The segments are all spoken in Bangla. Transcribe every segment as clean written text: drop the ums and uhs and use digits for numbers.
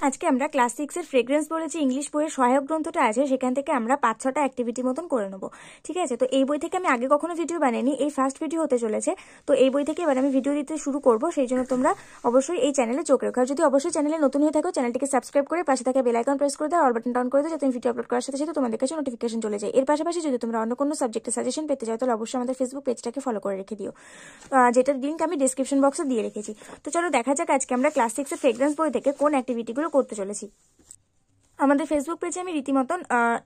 আজকে আমরা ক্লাস 6 এর ফ্রেগ্রেন্স বলে যে ইংলিশ বইয়ের সহায়ক গ্রন্থটা আছে সেখান থেকে আমরা 5-6টা অ্যাক্টিভিটি মতন করে নেব। ঠিক আছে, তো এই বই থেকে আমি আগে কখনো ভিডিও বানাইনি, এই ফার্স্ট ভিডিও হতে চলেছে। তো এই বই থেকে এবার আমি ভিডিও দিতে শুরু করব, সেই জন্য তোমরা অবশ্যই এই চ্যানেলে চোখ রেখো। আর যদি অবশ্যই চ্যানেলে নতুন হয়ে থাকো চ্যানেলটিকে সাবস্ক্রাইব করে পাশে থাকা বেল আইকন প্রেস করে দাও, অল বাটন অন করে দাও, যাতে আমি ভিডিও আপলোড করার সাথে সাথে তোমাদের কাছে নোটিফিকেশন চলে যায়। এর পাশাপাশি যদি তোমরা অন্য কোনো সাবজেক্টের সাজেশন পেতে চাও তাহলে অবশ্যই আমাদের ফেসবুক পেজটাকে ফলো করে রেখে দিও, যেটার লিঙ্ক আমি ডিসক্রিপশন বক্সে দিয়ে রেখেছি। তো চলো দেখা যাক আজকে আমরা ক্লাস 6 এর ফ্রেগ্রেন্স বই থেকে কোন অ্যাক্টিভিটিগুলো করতে চলেছি। আমাদের ফেসবুক পেজে আমি রীতিমতন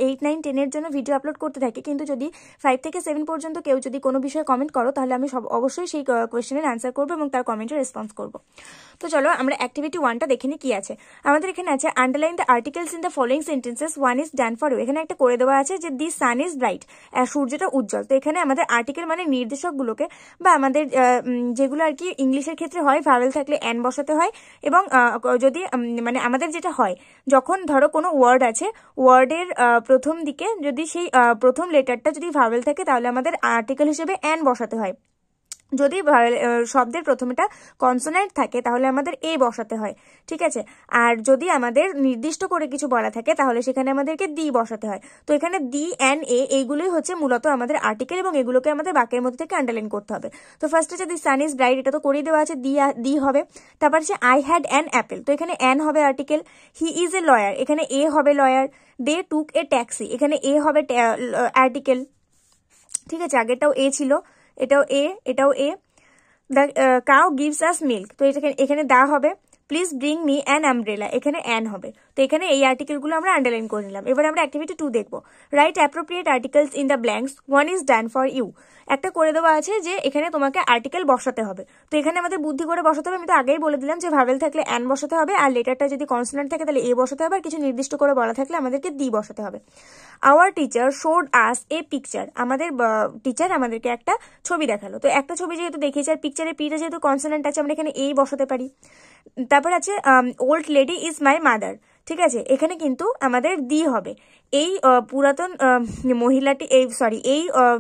8, 9, 10 এর জন্য ভিডিও আপলোড করতে থাকি, কিন্তু যদি 5 থেকে 7 পর্যন্ত কেউ যদি কোনো বিষয়ে কমেন্ট করো তাহলে আমি অবশ্যই সেই কোয়েশ্চেনের আনসার করবো এবং তার কমেন্টের রেসপন্স করবো। তো চলো আমরা অ্যাক্টিভিটি 1টা দেখে নিই কি আছে। আমাদের এখানে আছে underline the articles in the following sentences, one is done for you. এখানে একটা করে দেওয়া আছে যে দি সান ইজ ব্রাইট, সূর্যটা উজ্জ্বল। তো এখানে আমাদের আর্টিকেল মানে নির্দেশকগুলোকে বা আমাদের যেগুলো আর কি ইংলিশের ক্ষেত্রে হয় ভাওয়েল থাকলে অ্যান বসাতে হয়, এবং যদি মানে আমাদের যেটা হয় যখন ধরো কোনো ওয়ার্ড আছে, ওয়ার্ডের প্রথম দিকে যদি সেই প্রথম লেটারটা যদি ভাওয়েল থাকে তাহলে আমাদের আর্টিকেল হিসেবে অ্যান বসাতে হয়। যদি শব্দের প্রথমেটা কনসোনেন্ট থাকে তাহলে আমাদের এ বসাতে হয়। ঠিক আছে, আর যদি আমাদের নির্দিষ্ট করে কিছু বলা থাকে তাহলে সেখানে আমাদেরকে দি বসাতে হয়। তো এখানে দি অ্যান্ড এ এইগুলোই হচ্ছে মূলত আমাদের আর্টিকেল, এবং এগুলোকে আমাদের বাক্যের মধ্যে থেকে আন্ডারলাইন করতে হবে। তো ফার্স্ট হচ্ছে দি সান ইজ ব্রাইট, এটা তো করেই দেওয়া আছে, দি হবে। তারপর হচ্ছে আই হ্যাড অ্যান অ্যাপেল, তো এখানে অ্যান হবে article. He is a lawyer, এখানে এ হবে lawyer. They took a taxi, এখানে এ হবে আর্টিকেল। ঠিক আছে, আগেরটাও এ ছিল, এটাও এ, এটাও a. The cow gives us milk, তো এখানে দা হবে। Please bring me an umbrella, এখানে অ্যান হবে। তো এখানে এই আর্টিকেলগুলো আমরা আন্ডারলাইন করে নিলাম। এবার আমরা অ্যাক্টিভিটি 2 দেখবো। Write appropriate articles in the blanks, one is done for you. একটা করে দেওয়া আছে যে এখানে তোমাকে আর্টিকেল বসাতে হবে। তো এখানে আমাদের বুদ্ধি করে বসাতে হবে। আমি তো আগেই বলে দিলাম যে ভাওয়েল থাকলে অ্যান বসাতে হবে, আর লেটারটা যদি কনসোনেন্ট থাকে তাহলে এ বসাতে হবে, আর কিছু নির্দিষ্ট করে বলা থাকলে আমাদেরকে দি বসাতে হবে। Our teacher showed us a picture, আমাদের টিচার আমাদেরকে একটা ছবি দেখালো। তো একটা ছবি যেহেতু দেখিয়েছে আর পিকচারের পিটা যেহেতু কনসোনেন্ট আছে আমরা এখানে এই বসাতে পারি। তারপর আছে old lady is my mother, ঠিক আছে, এখানে কিন্তু আমাদের দি হবে। এই পুরাতন মহিলাটি, এই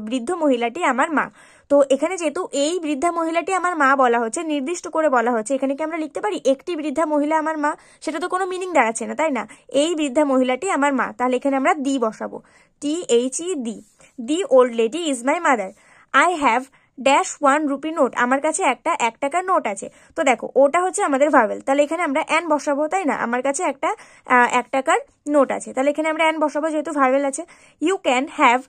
বৃদ্ধ মহিলাটি আমার মা। তো এখানে যেহেতু এই বৃদ্ধা মহিলাটি আমার মা বলা হচ্ছে, নির্দিষ্ট করে বলা হচ্ছে, এখানে কি আমরা লিখতে পারি একটি বৃদ্ধা মহিলা আমার মা? সেটা তো কোনো মিনিং দাঁড়াচ্ছে না, তাই না? এই বৃদ্ধা মহিলাটি আমার মা, তাহলে এখানে আমরা দি বসাবো, THE the. The old lady is my mother. I have dash 1 rupee note, আমার কাছে একটা 1 টাকার নোট আছে। তো দেখো ওটা হচ্ছে আমাদের ভাওয়েল, তাহলে এখানে আমরা অ্যান বসাবো, তাই না? আমার কাছে একটা 1 টাকার নোট আছে, তাহলে এখানে আমরা অ্যান বসাবো যেহেতু ভাওয়েল আছে। You can have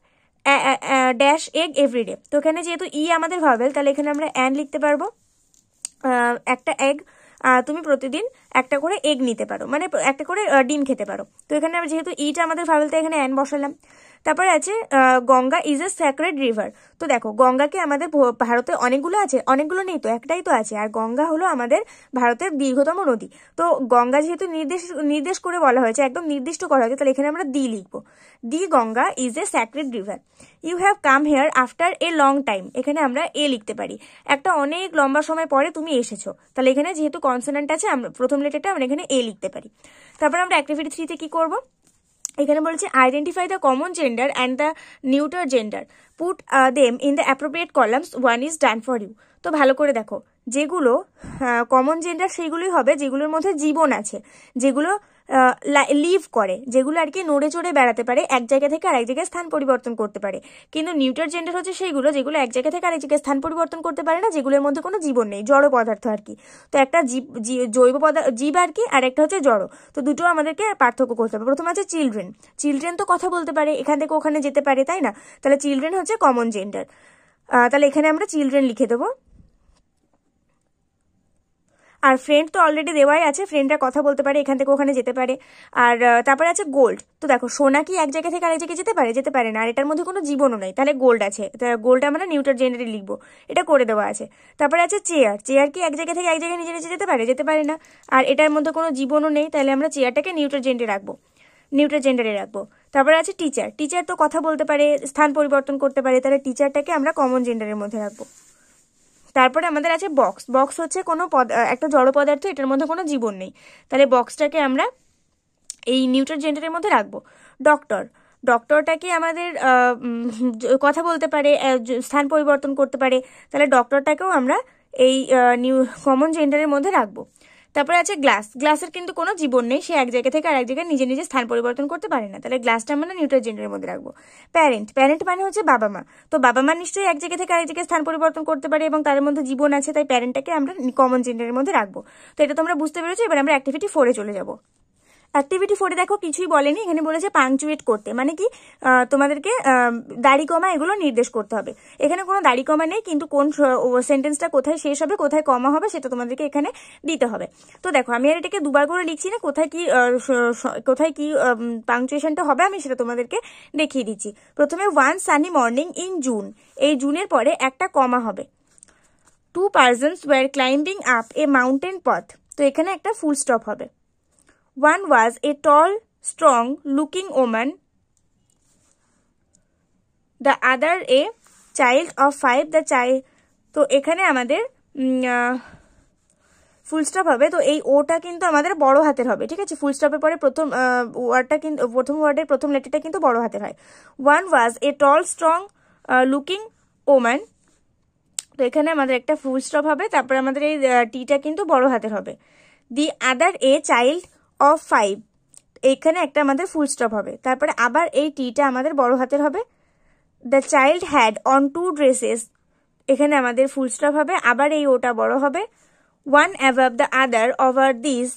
dash egg everyday, তো এখানে যেহেতু ই আমাদের ভাওয়েল তাহলে এখানে আমরা অ্যান লিখতে পারবো। একটা এগ, তুমি প্রতিদিন একটা করে এগ নিতে পারো, মানে একটা করে ডিম খেতে পারো। তো এখানে যেহেতু ইটা আমাদের ভাওয়েল তাই এখানে অ্যান বসালাম। তারপরে আছে Ganga is a sacred river, তো দেখো গঙ্গাকে আমাদের ভারতে অনেকগুলো আছে, অনেকগুলো নেই তো, একটাই তো আছে, আর গঙ্গা হলো আমাদের ভারতের দীর্ঘতম নদী। তো গঙ্গা যেহেতু নির্দেশ করে বলা হয়েছে, একদম নির্দিষ্ট করা হয়েছে, তাহলে এখানে আমরা দি লিখবো। The Ganga is a sacred river. You have come here after a long time, এখানে আমরা এ লিখতে পারি, একটা অনেক লম্বা সময় পরে তুমি এসেছো, তাহলে এখানে যেহেতু কনসোনেন্ট আছে আমরা প্রথম লেটারটা আমরা এখানে এ লিখতে পারি। তারপর আমরা অ্যাক্টিভিটি 3 তে কি করবো, এখানে বলছে identify the common gender and the neuter gender, put them in the appropriate columns, one is done for you. তো ভালো করে দেখো, যেগুলো কমন জেন্ডার সেইগুলোই হবে যেগুলোর মধ্যে জীবন আছে, যেগুলো লিভ করে, যেগুলো আর কি নড়ে চড়ে বেড়াতে পারে, এক জায়গা থেকে আরেক জায়গায় স্থান পরিবর্তন করতে পারে। কিন্তু নিউটার জেন্ডার হচ্ছে সেইগুলো যেগুলো এক জায়গা থেকে আরেক জায়গায় স্থান পরিবর্তন করতে পারে না, যেগুলোর মধ্যে কোনো জীবন নেই, জড় পদার্থ আর কি। তো একটা জৈব পদার্থ জীব আর কি, আর একটা হচ্ছে জড়। তো দুটো আমাদেরকে পার্থক্য করতে হবে। প্রথম আছে চিলড্রেন, চিলড্রেন তো কথা বলতে পারে, এখান থেকে ওখানে যেতে পারে, তাই না? তাহলে চিলড্রেন হচ্ছে কমন জেন্ডার, তাহলে এখানে আমরা চিলড্রেন লিখে দেবো। আর ফ্রেন্ড তো অলরেডি দেওয়াই আছে, ফ্রেন্ডরা কথা বলতে পারে, এখান থেকে ওখানে যেতে পারে। আর তারপরে আছে গোল্ড, তো দেখো সোনা কি এক জায়গা থেকে আরেক জায়গায় যেতে পারে? যেতে পারে না, আর এটার মধ্যে কোনো জীবনও নেই, তাহলে গোল্ড আছে, গোল্ড আমরা নিউটার জেন্ডারে লিখবো, এটা করে দেওয়া আছে। তারপরে আছে চেয়ার, চেয়ার কি এক জায়গা থেকে এক জায়গায় নিজে নিজে যেতে পারে? যেতে পারে না, আর এটার মধ্যে কোনো জীবনও নেই, তাহলে আমরা চেয়ারটাকে নিউটার জেন্ডারে রাখবো। তারপরে আছে টিচার, টিচার তো কথা বলতে পারে, স্থান পরিবর্তন করতে পারে, তাহলে টিচারটাকে আমরা কমন জেন্ডারের মধ্যে রাখবো। তারপরে আমাদের আছে বক্স, বক্স হচ্ছে কোনো একটা জড় পদার্থ, এটার মধ্যে কোনো জীবন নেই, তাহলে বক্সটাকে আমরা এই নিউটার জেন্ডারের মধ্যে রাখবো। ডক্টর, ডক্টরটাকে আমাদের কথা বলতে পারে, স্থান পরিবর্তন করতে পারে, তাহলে ডক্টরটাকেও আমরা এই কমন জেন্ডারের মধ্যে রাখবো। তারপরে আছে গ্লাস। গ্লাসের কিন্তু কোনো জীবন নেই, সে এক জায়গা থেকে আরেক জায়গায় নিজে নিজে স্থান পরিবর্তন করতে পারে না, তাহলে গ্লাসটা আমরা নিউট্রাল জেন্ডারের মধ্যে রাখবো। প্যারেন্ট, প্যারেন্ট মানে হচ্ছে বাবা মা, তো বাবা মা নিশ্চয়ই এক জায়গা থেকে আরেক জায়গায় স্থান পরিবর্তন করতে পারে এবং তার মধ্যে জীবন আছে, তাই প্যারেন্টটাকে আমরা কমন জেন্ডারের মধ্যে রাখবো। তো এটা তোমরা বুঝতে পেরেছো। এবার আমরা অ্যাক্টিভিটি 4-এ চলে যাবো। অ্যাক্টিভিটি 4-এ দেখো কিছুই বলেনি, এখানে বলেছে পাংচুয়েট করতে, মানে কি তোমাদেরকে দাড়ি কমা এগুলো নির্দেশ করতে হবে। এখানে কোনো দাড়ি কমা নেই, কিন্তু কোন সেন্টেন্সটা কোথায় শেষ হবে কোথায় কমা হবে সেটা তোমাদেরকে এখানে দিতে হবে। তো দেখো আমি আর এটাকে দুবার করে লিখছি না, কোথায় কি পাংচুয়েশনটা হবে আমি সেটা তোমাদেরকে দেখিয়ে দিচ্ছি। প্রথমে 1 সানি মর্নিং ইন জুন, এই জুনের পরে একটা কমা হবে। 2 persons were climbing up a mountain path, তো এখানে একটা ফুল স্টপ হবে। 1 was a tall, strong looking woman, the other a child of 5, the child, তো এখানে আমাদের ফুল স্টপ হবে। তো এই ওটা কিন্তু আমাদের বড় হাতের হবে, ঠিক আছে। ফুল স্টপের পরে প্রথম ওয়ার্ডটা কিন্তু প্রথম ওয়ার্ডের প্রথম লেটারটা কিন্তু বড় হাতের হয়। 1 was a tall, strong looking woman, তো এখানে আমাদের একটা ফুল স্টপ হবে, তারপরে আমাদের এই টিটা কিন্তু বড় হাতের হবে। দি আদার এ চাইল্ড অফ 5, এখানে একটা আমাদের ফুল স্টপ হবে, তারপরে আবার এই টিটা আমাদের বড় হাতের হবে। The child had on 2 dresses, এখানে আমাদের ফুল স্টপ হবে, আবার এই ওটা বড় হবে। 1 above the other over these,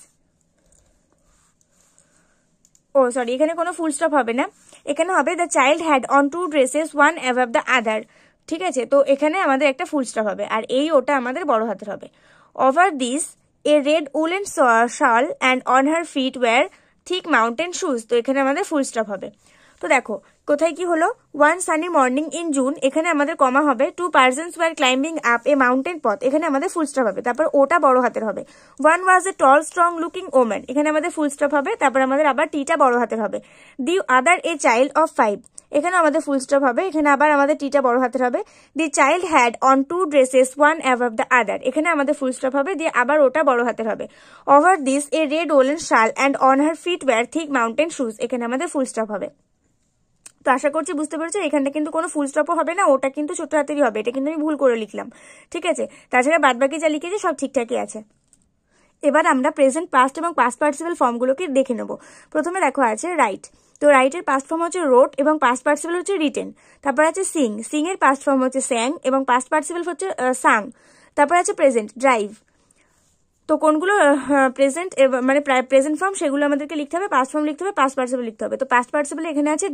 sorry এখানে কোনো ফুল স্টপ হবে না, এখানে হবে the child had on 2 dresses 1 above the other, ঠিক আছে। তো এখানে আমাদের একটা ফুল স্টপ হবে, আর এই ওটা আমাদের বড় হাতের হবে। Over this a red woollen shawl and on her feet wear thick mountain shoes, তো এখানে আমাদের ফুল স্টপ হবে। তো দেখো কোথায় কি হলো, 1 সানি মর্নিং ইন জুন, এখানে আমাদের কমা হবে। 2 persons were climbing up a mountain path, এখানে আমাদের ফুল স্টপ হবে, তারপর ওটা বড় হাতের হবে। 1 was a tall strong looking woman, এখানে আমাদের ফুল স্টপ হবে, তারপর আমাদের আবার টিটা বড় হাতের হবে। দি আদার এ চাইল্ড অফ 5, এখানে আমাদের ফুল স্টপ হবে, এখানে আবার আমাদের টিটা বড় হাতের হবে। The child had on 2 dresses 1 above the other, এখানে আমাদের ফুল স্টপ হবে, দিয়ে আবার ওটা বড় হাতের হবে। Over this a red woollen shawl and on her feet wear thick mountain shoes, এখানে আমাদের ফুল স্টপ হবে। তো আশা করছি বুঝতে পেরেছো, এখানটা কিন্তু কোনো ফুল স্টপও হবে না, ওটা কিন্তু ছোট হাতেরই হবে, এটা কিন্তু আমি ভুল করে লিখলাম, ঠিক আছে। তাছাড়া বাদবাকি যা লিখেছি সব ঠিকঠাকই আছে। এবার আমরা প্রেজেন্ট, পাস্ট এবং পাস্ট পার্টিসিপল ফর্মগুলোকে দেখে নেব। প্রথমে দেখো আছে রাইট, তো রাইটের পাস্ট ফর্ম হচ্ছে রোট এবং পাস্ট পার্টিসিপল হচ্ছে রিটেন। তারপর আছে সিং, সিং এর পাস্ট ফর্ম হচ্ছে স্যাং এবং পাস্ট পার্টিসিপল হচ্ছে সাং। তারপর আছে প্রেজেন্ট, ড্রাইভ। তো কোনগুলো প্রেজেন্ট মানে প্রেজেন্ট ফর্ম সেগুলো আমাদেরকে লিখতে হবে, পাস্ট ফর্ম লিখতে হবে, পাস্ট পার্টিসিপল লিখতে হবে। তো পাস্ট পার্টিসিপল এখানে আছে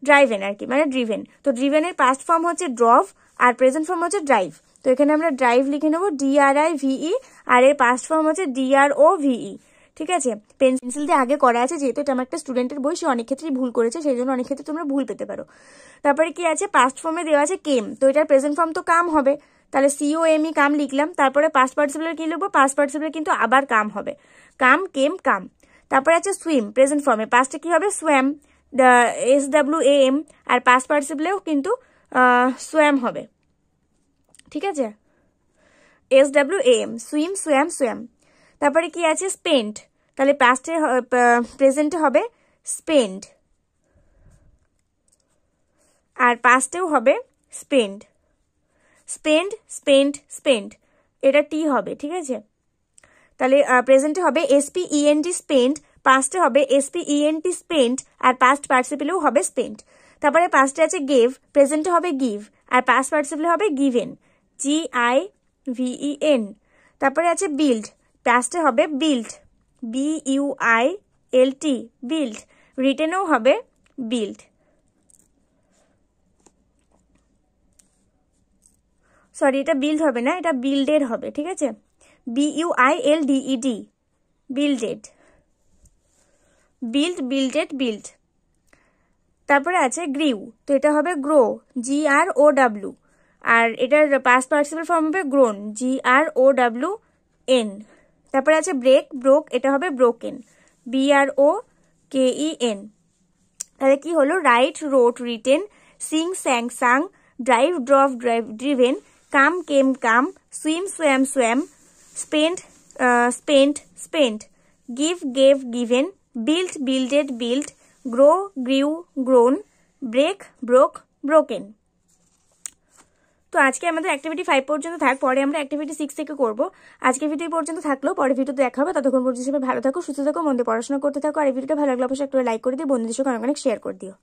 ড্রাইভেন আর কি, মানে ড্রিভেন। তো ড্রিভেনের পাস্ট ফর্ম হচ্ছে ড্রভ আর প্রেজেন্ট ফর্ম হচ্ছে ড্রাইভ। তো এখানে আমরা ড্রাইভ লিখে নেবো DRIVE, আর এর পাস্ট ফর্ম হচ্ছে DROVE, ঠিক আছে। পেন্সিল দিয়ে আগে করা আছে, যেহেতু এটা আমার একটা স্টুডেন্টের বই, সে অনেক ক্ষেত্রেই ভুল করেছে, সেই জন্য অনেক ক্ষেত্রে তোমরা ভুল পেতে পারো। তারপরে কি আছে, পাস্ট ফর্মে দেওয়া আছে কেম, তো এটার প্রেজেন্ট ফর্ম তো কাম হবে, তাহলে COME কাম লিখলাম। তারপরে পাস্ট পার্টিসিপল কি লিখবো, পাস্ট পার্টিসিপল কিন্তু আবার কাম হবে, কাম কেম কাম। তারপরে আছে সুইম, প্রেজেন্ট ফর্মে পাস্টে কি হবে সোয়াম, SWAM, আর পাস্ট পার্টিসিপলেও কিন্তু সোয়াম হবে, ঠিক আছে, SWAM, সুইম সোয়াম সোয়াম। তারপরে কি আছে স্পেন্ট, তাহলে পাস্টে প্রেজেন্টে হবে স্পেন্ড আর পাস্টেও হবে স্পেন্ড, স্পেন্ড স্পেন্ড স্পেন্ড, এটা টি হবে, ঠিক আছে। তাহলে প্রেজেন্টে হবে SPENT স্পেন্ড, পাস্টে হবে SPENT স্পেন্ট, আর পাস্ট পার্টিসিপলেও হবে স্পেন্ট। তারপরে পাস্টে আছে গেভ, প্রেজেন্টে হবে গিভ, আর পাস্ট পার্টিসিপলে হবে গিভেন, GIVEN। তারপরে আছে বিল্ড, পাস্টে হবে বিল্ড, BUILT, বিল্ড। রিটেনেও হবে বিল্ড, সরি এটা বিল্ড হবে না, এটা বিল্ডেড হবে, ঠিক আছে, BUILDED, বিল্ডেড, বিল্ড বিল্ডেড বিল্ড। তারপরে আছে গ্রিউ, তো এটা হবে গ্রো, GROW, আর এটার পাস্ট পার্টিসিপল ফর্ম হবে গ্রোন, GROWN। তারপরে আছে ব্রেক, ব্রোক, এটা হবে ব্রোকেন, BROKEN। তাহলে কি হলো, write wrote written, sing sang sung, drive drove driven, come came come, swim swam swam, spend spent spent, give gave given, build builded build, grow grew grown, break broke broken. তো আজকে আমাদের অ্যাক্টিভিটি 5 পর্যন্ত থাক, পরে আমরা অ্যাক্টিভিটি 6 থেকে করব। আজকে ভিডিও পর্যন্ত থাকলো, পরে ভিডিওতে দেখা হবে। ততক্ষণ পর্যন্ত সবাই ভালো থাকো, সুস্থ থাকো, মন দিয়ে পড়াশোনা করতে থাকো। আর এই ভিডিওটা ভালো লাগলে অবশ্যই একটা লাইক করে দিও, বন্ধুদের সঙ্গে অনেক শেয়ার করে দিও।